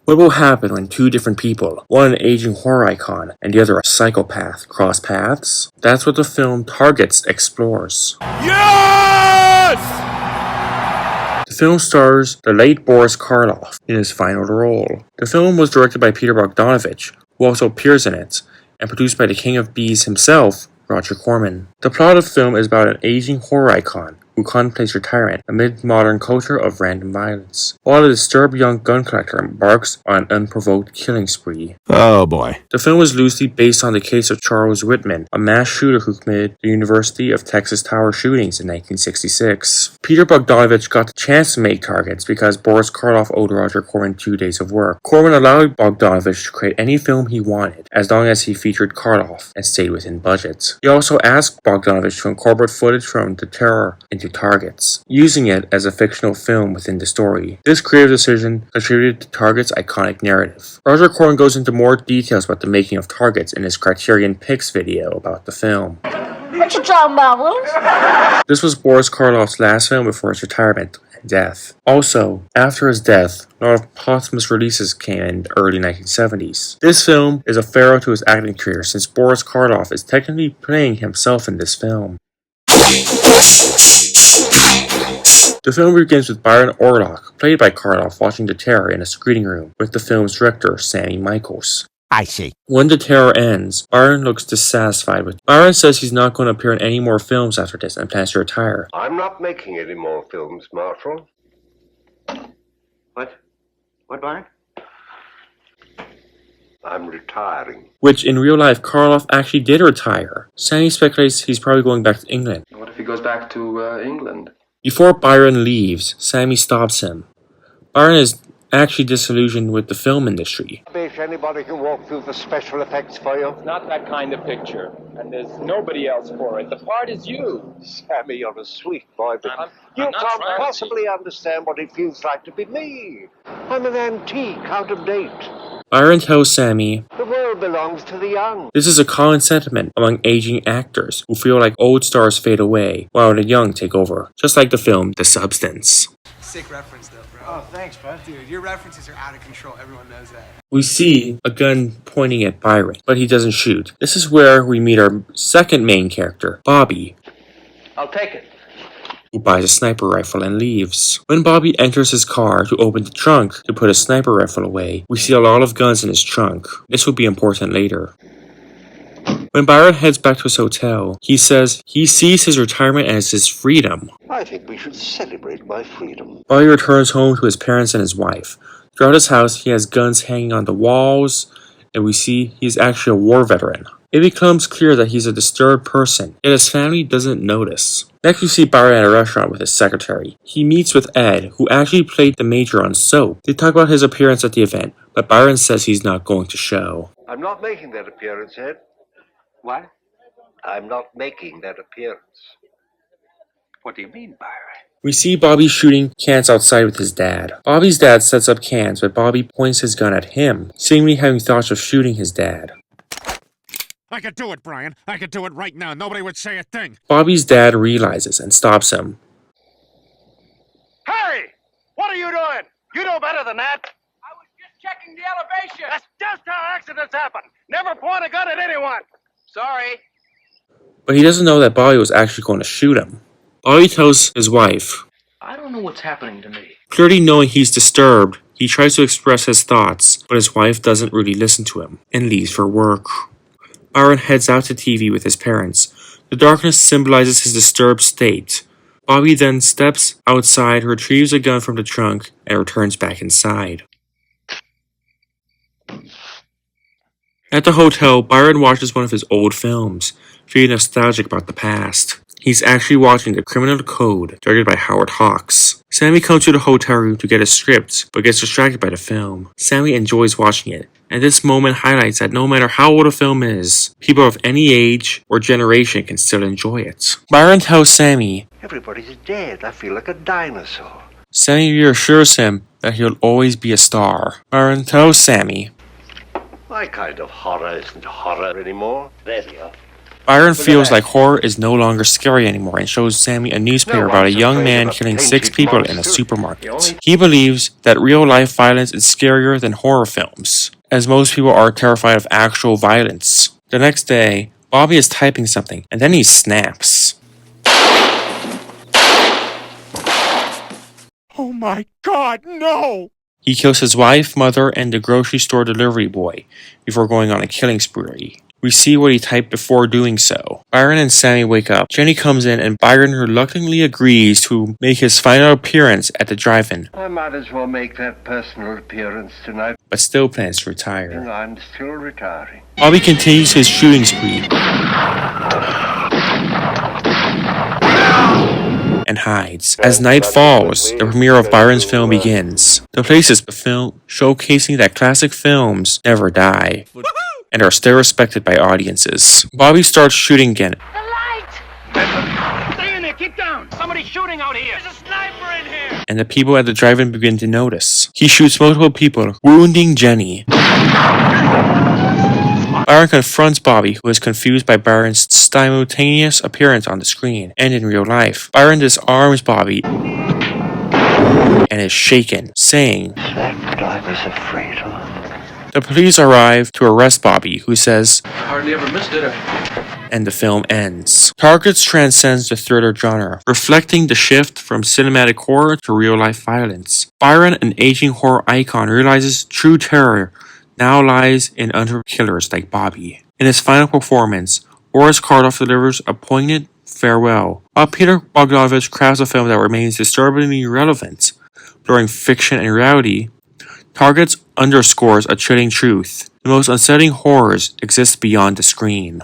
What will happen when two different people, one an aging horror icon and the other a psychopath, cross paths? That's what the film Targets explores. Yes! The film stars the late Boris Karloff in his final role. The film was directed by Peter Bogdanovich, who also appears in it, and produced by the King of Bees himself, Roger Corman. The plot of the film is about an aging horror icon who contemplates retirement amid modern culture of random violence, while a disturbed young gun collector embarks on an unprovoked killing spree. Oh boy. The film was loosely based on the case of Charles Whitman, a mass shooter who committed the University of Texas Tower shootings in 1966. Peter Bogdanovich got the chance to make Targets because Boris Karloff owed Roger Corman 2 days of work. Corman allowed Bogdanovich to create any film he wanted, as long as he featured Karloff and stayed within budget. He also asked Bogdanovich to incorporate footage from The Terror into Targets, using it as a fictional film within the story. This creative decision contributed to Targets' iconic narrative. Roger Corman goes into more details about the making of Targets in his Criterion Pix video about the film. What you talking about, Willis? This was Boris Karloff's last film before his retirement and death. Also, after his death, a lot of posthumous releases came in the early 1970s. This film is a farewell to his acting career since Boris Karloff is technically playing himself in this film. The film begins with Byron Orlock, played by Karloff, watching The Terror in a screening room with the film's director, Sammy Michaels. I see. When The Terror ends, Byron looks dissatisfied with it. Byron says he's not going to appear in any more films after this and plans to retire. I'm not making any more films, Marshall. What? What, Byron? I'm retiring. Which, in real life, Karloff actually did retire. Sammy speculates he's probably going back to England. What if he goes back to England? Before Byron leaves, Sammy stops him. Byron is actually disillusioned with the film industry. If anybody can walk through the special effects for you. It's not that kind of picture, and there's nobody else for it. The part is you. Sammy, you're a sweet boy, but you I'm not can't trying to possibly understand what it feels like to be me. I'm an antique, out of date. Byron tells Sammy, The world belongs to the young. this is a common sentiment among aging actors who feel like old stars fade away while the young take over, just like the film The Substance. Sick reference though, bro. Oh, thanks, bud. Dude, your references are out of control. Everyone knows that. We see a gun pointing at Byron, but he doesn't shoot. This is where we meet our second main character, Bobby, I'll take it. who buys a sniper rifle and leaves. When Bobby enters his car to open the trunk to put a sniper rifle away, we see a lot of guns in his trunk. This will be important later. When Byron heads back to his hotel, he says he sees his retirement as his freedom. I think we should celebrate my freedom. Bobby returns home to his parents and his wife. Throughout his house, he has guns hanging on the walls, and we see he's actually a war veteran. It becomes clear that he's a disturbed person, yet his family doesn't notice. Next, we see Byron at a restaurant with his secretary. He meets with Ed, who actually played the Major on Soap. They talk about his appearance at the event, but Byron says he's not going to show. I'm not making that appearance, Ed. What? I'm not making that appearance. What do you mean, Byron? We see Bobby shooting cans outside with his dad. Bobby's dad sets up cans, but Bobby points his gun at him, seemingly having thoughts of shooting his dad. I could do it, Brian. I could do it right now. Nobody would say a thing. Bobby's dad realizes and stops him. Hey! What are you doing? You know better than that. I was just checking the elevation. That's just how accidents happen. Never point a gun at anyone. Sorry. But he doesn't know that Bobby was actually going to shoot him. Bobby tells his wife, I don't know what's happening to me. clearly knowing he's disturbed, he tries to express his thoughts, but his wife doesn't really listen to him and leaves for work. Byron heads out to TV with his parents. The darkness symbolizes his disturbed state. Bobby then steps outside, retrieves a gun from the trunk, and returns back inside. At the hotel, Byron watches one of his old films, feeling nostalgic about the past. He's actually watching The Criminal Code, directed by Howard Hawks. Sammy comes to the hotel room to get a script, but gets distracted by the film. Sammy enjoys watching it, and this moment highlights that no matter how old a film is, people of any age or generation can still enjoy it. Byron tells Sammy, Everybody's dead. I feel like a dinosaur. Sammy reassures him that he'll always be a star. Byron tells Sammy, My kind of horror isn't horror anymore. There we are. Byron feels like horror is no longer scary anymore and shows Sammy a newspaper about a young man killing 6 people in a supermarket. He believes that real-life violence is scarier than horror films, as most people are terrified of actual violence. The next day, Bobby is typing something, and then he snaps. Oh my God, no! He kills his wife, mother, and the grocery store delivery boy before going on a killing spree. We see what he typed before doing so. Byron and Sammy wake up. Jenny comes in and Byron reluctantly agrees to make his final appearance at the drive-in, I might as well make that personal appearance tonight. but still plans to retire. And I'm still retiring. Bobby continues his shooting spree and hides. As night falls, the premiere of Byron's film begins. The place is a film showcasing that classic films never die and are still respected by audiences. Bobby starts shooting again, The light! Stay in there, keep down. Somebody's shooting out here. There's a sniper in here. and the people at the drive-in begin to notice. He shoots multiple people, wounding Jenny. Byron confronts Bobby, who is confused by Byron's simultaneous appearance on the screen and in real life. Byron disarms Bobby and is shaken, saying, That's what I was afraid of. the police arrive to arrest Bobby, who says, Hardly ever missed it. and the film ends. Targets transcends the thriller genre, reflecting the shift from cinematic horror to real-life violence. Byron, an aging horror icon, realizes true terror now lies in under killers like Bobby. In his final performance, Boris Karloff delivers a poignant farewell, while Peter Bogdanovich crafts a film that remains disturbingly relevant, blurring fiction and reality. Targets underscores a chilling truth. The most unsettling horrors exist beyond the screen.